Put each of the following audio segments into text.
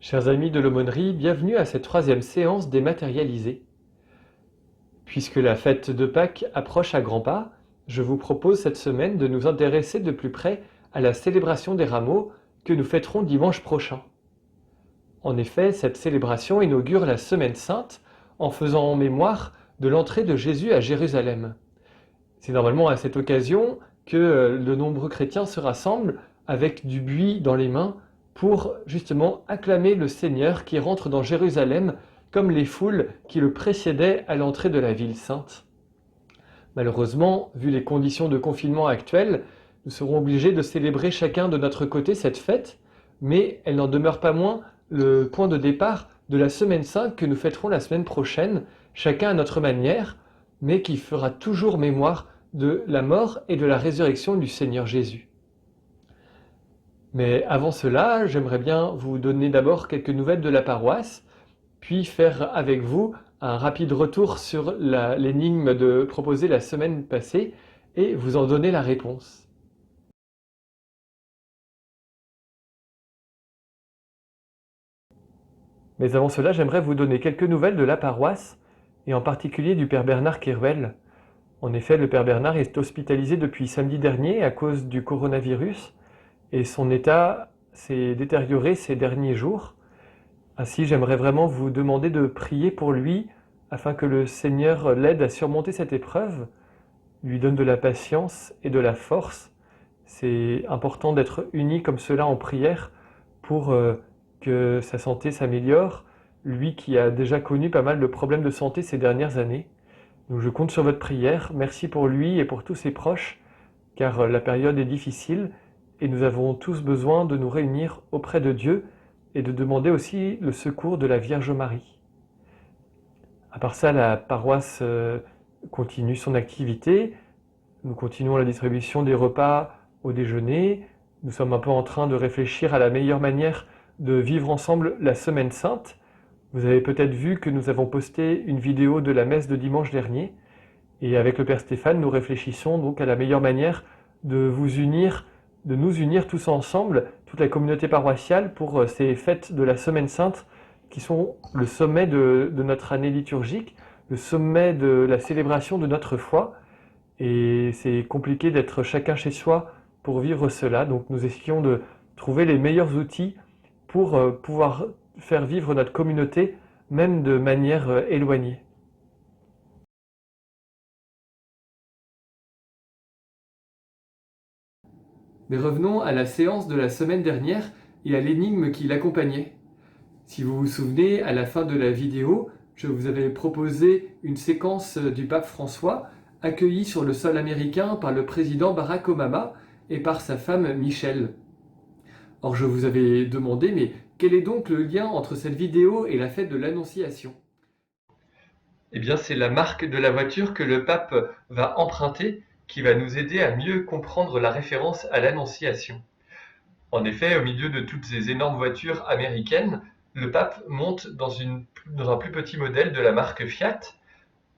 Chers amis de l'aumônerie, bienvenue à cette troisième séance dématérialisée. Puisque la fête de Pâques approche à grands pas, je vous propose cette semaine de nous intéresser de plus près à la célébration des rameaux que nous fêterons dimanche prochain. En effet, cette célébration inaugure la Semaine Sainte en faisant en mémoire de l'entrée de Jésus à Jérusalem. C'est normalement à cette occasion que de nombreux chrétiens se rassemblent avec du buis dans les mains pour justement acclamer le Seigneur qui rentre dans Jérusalem comme les foules qui le précédaient à l'entrée de la ville sainte. Malheureusement, vu les conditions de confinement actuelles, nous serons obligés de célébrer chacun de notre côté cette fête, mais elle n'en demeure pas moins le point de départ de la Semaine Sainte que nous fêterons la semaine prochaine, chacun à notre manière, mais qui fera toujours mémoire de la mort et de la résurrection du Seigneur Jésus. Mais avant cela, j'aimerais bien vous donner d'abord quelques nouvelles de la paroisse, puis faire avec vous un rapide retour sur l'énigme proposée la semaine passée et vous en donner la réponse. Mais avant cela, j'aimerais vous donner quelques nouvelles de la paroisse, et en particulier du Père Bernard Kerouel. En effet, le Père Bernard est hospitalisé depuis samedi dernier à cause du coronavirus, et son état s'est détérioré ces derniers jours. Ainsi, j'aimerais vraiment vous demander de prier pour lui, afin que le Seigneur l'aide à surmonter cette épreuve, lui donne de la patience et de la force. C'est important d'être unis comme cela en prière pour que sa santé s'améliore, lui qui a déjà connu pas mal de problèmes de santé ces dernières années. Donc je compte sur votre prière, merci pour lui et pour tous ses proches, car la période est difficile et nous avons tous besoin de nous réunir auprès de Dieu et de demander aussi le secours de la Vierge Marie. À part ça, la paroisse continue son activité. Nous continuons la distribution des repas au déjeuner. Nous sommes un peu en train de réfléchir à la meilleure manière de vivre ensemble la Semaine Sainte. Vous avez peut-être vu que nous avons posté une vidéo de la messe de dimanche dernier. Et avec le Père Stéphane, nous réfléchissons donc à la meilleure manière de vous unir, de nous unir tous ensemble, toute la communauté paroissiale, pour ces fêtes de la Semaine Sainte qui sont le sommet de notre année liturgique, le sommet de la célébration de notre foi. Et c'est compliqué d'être chacun chez soi pour vivre cela. Donc nous essayons de trouver les meilleurs outils pour pouvoir faire vivre notre communauté, même de manière éloignée. Mais revenons à la séance de la semaine dernière et à l'énigme qui l'accompagnait. Si vous vous souvenez, à la fin de la vidéo, je vous avais proposé une séquence du pape François accueilli sur le sol américain par le président Barack Obama et par sa femme Michelle. Or je vous avais demandé, mais quel est donc le lien entre cette vidéo et la fête de l'Annonciation? Eh bien, c'est la marque de la voiture que le pape va emprunter qui va nous aider à mieux comprendre la référence à l'Annonciation. En effet, au milieu de toutes ces énormes voitures américaines, le pape monte dans un plus petit modèle de la marque Fiat.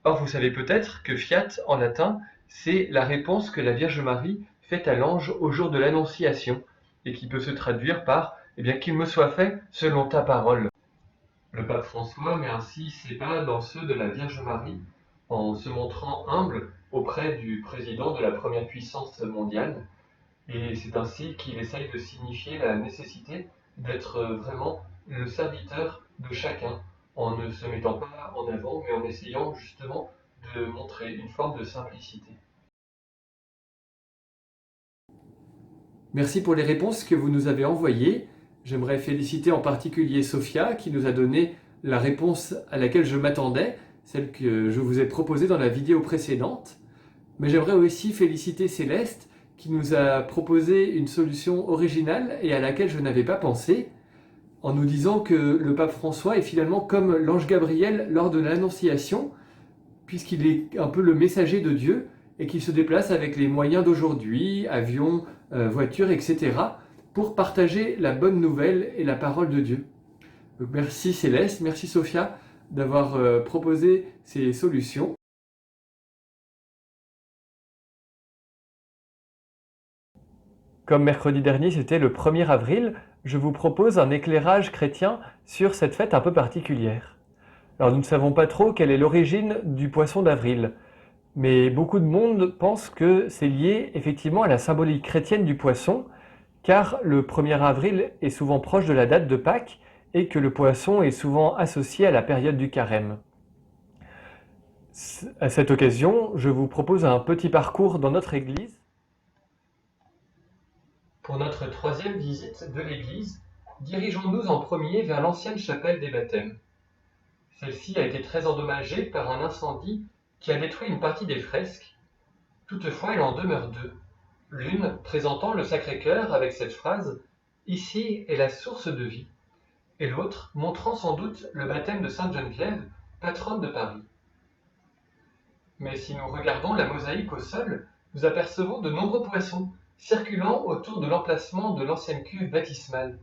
Or, vous savez peut-être que Fiat, en latin, c'est la réponse que la Vierge Marie fait à l'ange au jour de l'Annonciation, et qui peut se traduire par « Eh bien, qu'il me soit fait selon ta parole ». Le pape François met ainsi ses pas dans ceux de la Vierge Marie, en se montrant humble auprès du président de la première puissance mondiale, et c'est ainsi qu'il essaye de signifier la nécessité d'être vraiment le serviteur de chacun, en ne se mettant pas en avant, mais en essayant justement de montrer une forme de simplicité. Merci pour les réponses que vous nous avez envoyées. J'aimerais féliciter en particulier Sophia qui nous a donné la réponse à laquelle je m'attendais, celle que je vous ai proposée dans la vidéo précédente. Mais j'aimerais aussi féliciter Céleste qui nous a proposé une solution originale et à laquelle je n'avais pas pensé, en nous disant que le pape François est finalement comme l'ange Gabriel lors de l'Annonciation, puisqu'il est un peu le messager de Dieu et qu'il se déplace avec les moyens d'aujourd'hui, avions, voitures, etc., pour partager la bonne nouvelle et la parole de Dieu. Donc merci Céleste, merci Sophia d'avoir proposé ces solutions. Comme mercredi dernier, c'était le 1er avril, je vous propose un éclairage chrétien sur cette fête un peu particulière. Alors nous ne savons pas trop quelle est l'origine du poisson d'avril, mais beaucoup de monde pense que c'est lié effectivement à la symbolique chrétienne du poisson, car le 1er avril est souvent proche de la date de Pâques et que le poisson est souvent associé à la période du carême. À cette occasion, je vous propose un petit parcours dans notre église. Pour notre 3e visite de l'église, dirigeons-nous en premier vers l'ancienne chapelle des baptêmes. Celle-ci a été très endommagée par un incendie qui a détruit une partie des fresques. Toutefois, il en demeure deux. L'une présentant le Sacré-Cœur avec cette phrase « Ici est la source de vie » et l'autre montrant sans doute le baptême de Sainte Geneviève, patronne de Paris. Mais si nous regardons la mosaïque au sol, nous apercevons de nombreux poissons circulant autour de l'emplacement de l'ancienne cuve baptismale.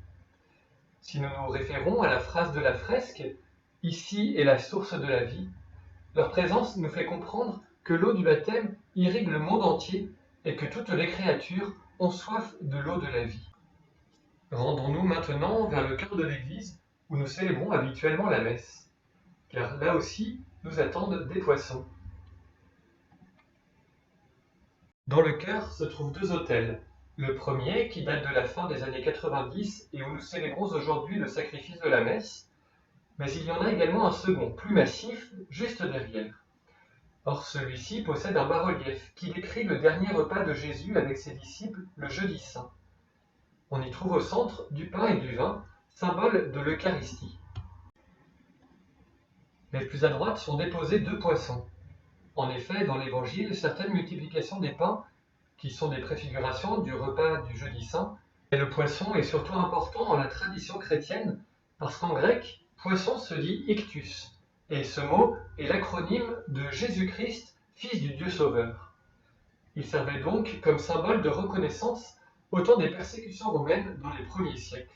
Si nous nous référons à la phrase de la fresque « Ici est la source de la vie », leur présence nous fait comprendre que l'eau du baptême irrigue le monde entier et que toutes les créatures ont soif de l'eau de la vie. Rendons-nous maintenant vers le cœur de l'église où nous célébrons habituellement la messe, car là aussi nous attendent des poissons. Dans le chœur se trouvent deux autels. Le premier, qui date de la fin des années 90 et où nous célébrons aujourd'hui le sacrifice de la messe, mais il y en a également un second, plus massif, juste derrière. Or celui-ci possède un bas-relief qui décrit le dernier repas de Jésus avec ses disciples le jeudi saint. On y trouve au centre du pain et du vin, symbole de l'Eucharistie. Mais plus à droite sont déposés deux poissons. En effet, dans l'Évangile, certaines multiplications des pains, qui sont des préfigurations du repas du jeudi saint, et le poisson est surtout important dans la tradition chrétienne, parce qu'en grec, poisson se dit ictus, et ce mot est l'acronyme de Jésus-Christ, fils du Dieu Sauveur. Il servait donc comme symbole de reconnaissance au temps des persécutions romaines dans les premiers siècles.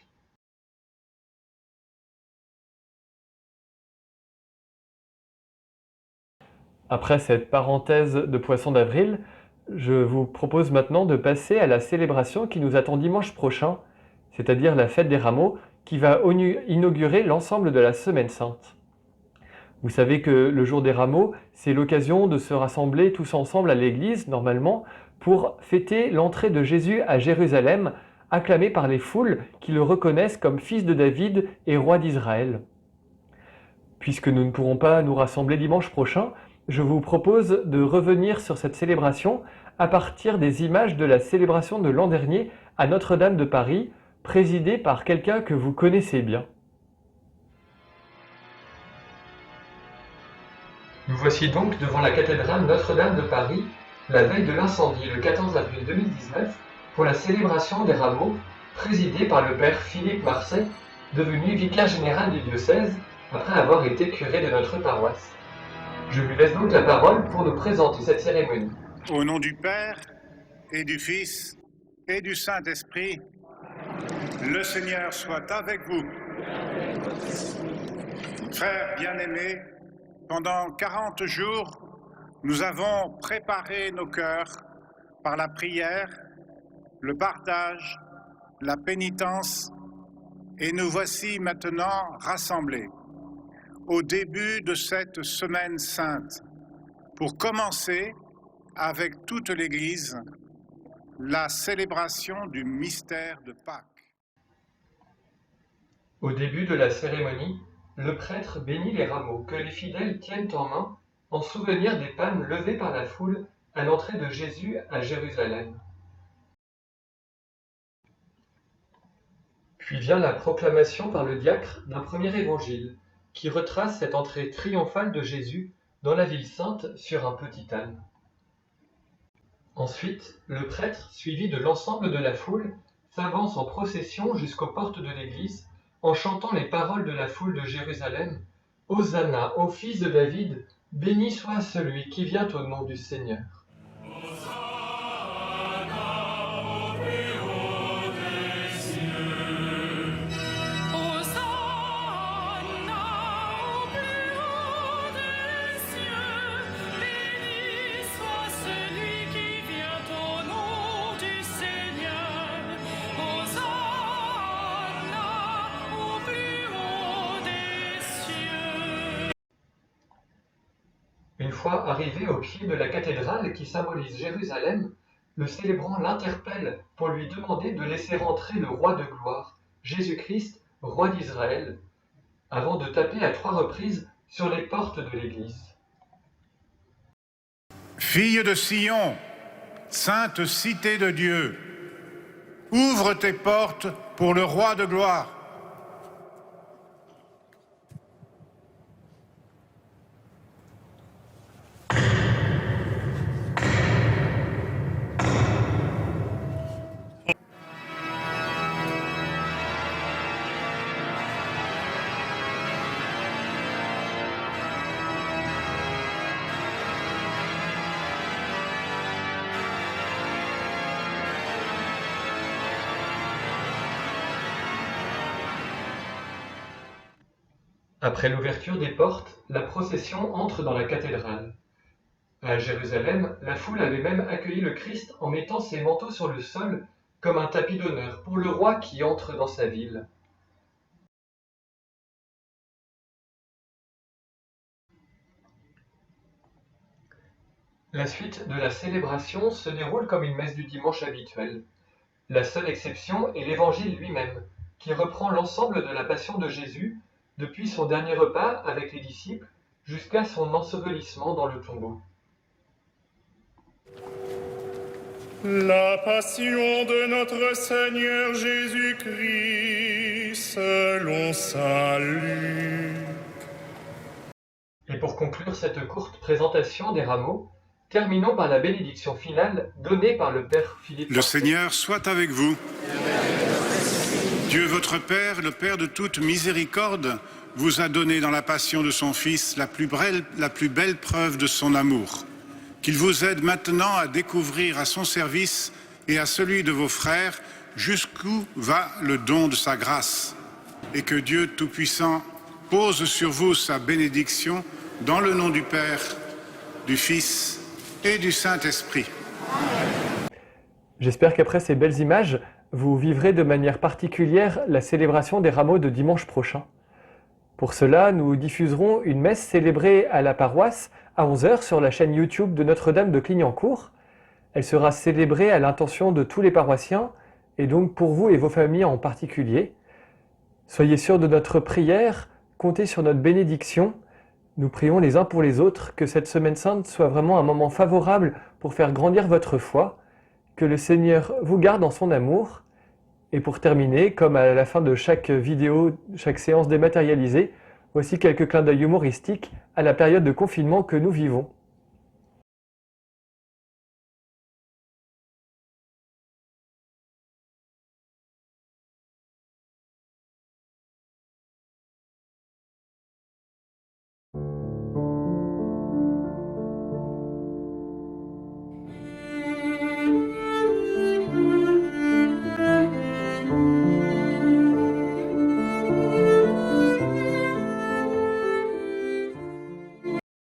Après cette parenthèse de poisson d'avril, je vous propose maintenant de passer à la célébration qui nous attend dimanche prochain, c'est-à-dire la fête des rameaux, qui va inaugurer l'ensemble de la Semaine Sainte. Vous savez que le jour des rameaux, c'est l'occasion de se rassembler tous ensemble à l'église, normalement, pour fêter l'entrée de Jésus à Jérusalem, acclamé par les foules qui le reconnaissent comme fils de David et roi d'Israël. Puisque nous ne pourrons pas nous rassembler dimanche prochain, je vous propose de revenir sur cette célébration à partir des images de la célébration de l'an dernier à Notre-Dame de Paris, présidée par quelqu'un que vous connaissez bien. Nous voici donc devant la cathédrale Notre-Dame de Paris, la veille de l'incendie, le 14 avril 2019, pour la célébration des rameaux, présidée par le père Philippe Marseille, devenu vicaire général du diocèse, après avoir été curé de notre paroisse. Je lui laisse donc la parole pour nous présenter cette cérémonie. Au nom du Père, et du Fils, et du Saint-Esprit, le Seigneur soit avec vous. Frères bien-aimés, pendant 40 jours, nous avons préparé nos cœurs par la prière, le partage, la pénitence, et nous voici maintenant rassemblés au début de cette semaine sainte, pour commencer avec toute l'Église la célébration du mystère de Pâques. Au début de la cérémonie, le prêtre bénit les rameaux que les fidèles tiennent en main en souvenir des palmes levées par la foule à l'entrée de Jésus à Jérusalem. Puis vient la proclamation par le diacre d'un premier évangile, qui retrace cette entrée triomphale de Jésus dans la ville sainte sur un petit âne. Ensuite, le prêtre, suivi de l'ensemble de la foule, s'avance en procession jusqu'aux portes de l'église, en chantant les paroles de la foule de Jérusalem, « Hosanna, ô fils de David, béni soit celui qui vient au nom du Seigneur. » fois arrivé au pied de la cathédrale qui symbolise Jérusalem, le célébrant l'interpelle pour lui demander de laisser rentrer le roi de gloire, Jésus-Christ, roi d'Israël, avant de taper à 3 reprises sur les portes de l'église. Fille de Sion, sainte cité de Dieu, ouvre tes portes pour le roi de gloire. Après l'ouverture des portes, la procession entre dans la cathédrale. À Jérusalem, la foule avait même accueilli le Christ en mettant ses manteaux sur le sol comme un tapis d'honneur pour le roi qui entre dans sa ville. La suite de la célébration se déroule comme une messe du dimanche habituelle. La seule exception est l'Évangile lui-même, qui reprend l'ensemble de la passion de Jésus depuis son dernier repas avec les disciples jusqu'à son ensevelissement dans le tombeau. La passion de notre Seigneur Jésus-Christ selon saint Luc. Et pour conclure cette courte présentation des rameaux, terminons par la bénédiction finale donnée par le Père Philippe. Le Seigneur soit avec vous. Dieu votre Père, le Père de toute miséricorde, vous a donné dans la passion de son Fils la plus belle preuve de son amour. Qu'il vous aide maintenant à découvrir à son service et à celui de vos frères jusqu'où va le don de sa grâce. Et que Dieu Tout-Puissant pose sur vous sa bénédiction dans le nom du Père, du Fils et du Saint-Esprit. J'espère qu'après ces belles images, vous vivrez de manière particulière la célébration des rameaux de dimanche prochain. Pour cela, nous diffuserons une messe célébrée à la paroisse à 11h sur la chaîne YouTube de Notre-Dame de Clignancourt. Elle sera célébrée à l'intention de tous les paroissiens et donc pour vous et vos familles en particulier. Soyez sûrs de notre prière, comptez sur notre bénédiction. Nous prions les uns pour les autres que cette Semaine Sainte soit vraiment un moment favorable pour faire grandir votre foi, que le Seigneur vous garde en son amour. Et pour terminer, comme à la fin de chaque vidéo, chaque séance dématérialisée, voici quelques clins d'œil humoristiques à la période de confinement que nous vivons.